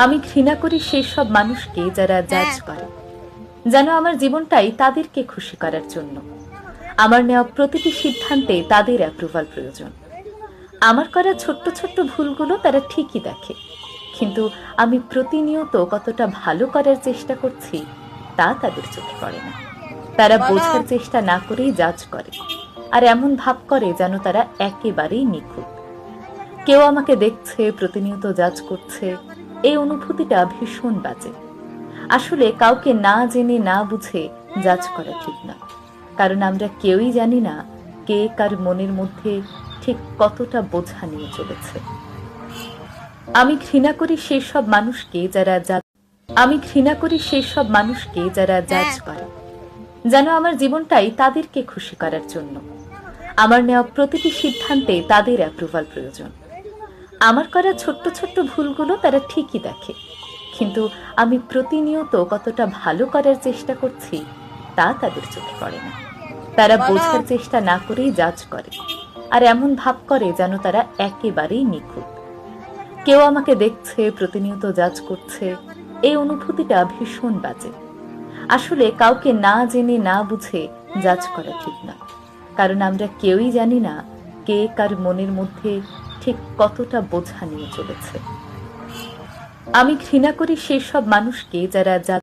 আমি ঘৃণা করি সেই সব মানুষকে যারা জাজ করে, যেন আমার জীবনটাই তাদেরকে খুশি করার জন্য। আমার নেওয়া প্রতিটি সিদ্ধান্তে তাদের অ্যাপ্রুভাল প্রয়োজন। আমার করা ছোট্ট ছোট্ট ভুলগুলো তারা ঠিকই দেখে, কিন্তু আমি প্রতিনিয়ত কতটা ভালো করার চেষ্টা করছি তা তাদের চোখে পড়ে না। তারা বলো। বোঝার চেষ্টা না করেই জাজ করে, আর এমন ভাব করে যেন তারা একেবারেই নিখুঁত। কেউ আমাকে দেখছে, প্রতিনিয়ত জাজ করছে, এই অনুভূতিটা ভীষণ বাজে। আসলে কাউকে না জেনে না বুঝে জাজ করা ঠিক না, কারণ আমরা কেউই জানি না কে কার মনের মধ্যে ঠিক কতটা বোঝা নিয়ে চলেছে। আমি ঘৃণা করি সেই সব মানুষকে যারা আমি ঘৃণা করি সেই সব মানুষকে যারা জাজ করে, যেন আমার জীবনটাই তাদেরকে খুশি করার জন্য। আমার নেওয়া প্রতিটি সিদ্ধান্তে তাদের অ্যাপ্রুভাল প্রয়োজন। আমার করা ছোট্ট ছোট্ট ভুলগুলো তারা ঠিকই দেখে, কিন্তু আমি প্রতিনিয়ত কতটা ভালো করার চেষ্টা করছি তা তাদের চোখে পড়ে না। তারা বলো। বোঝার চেষ্টা না করেই জাজ করে, আর এমন ভাব করে যেন তারা একেবারেই নিখুঁত। কেউ আমাকে দেখছে, প্রতিনিয়ত জাজ করছে, এই অনুভূতিটা ভীষণ বাজে। আসলে কাউকে না জেনে না বুঝে জাজ করা ঠিক না, কারণ আমরা কেউই জানি না কে কার মনের মধ্যে ঠিক কতটা বোঝা নিয়ে চলেছে। আমি ঘৃণা করি সেই সব মানুষকে যারা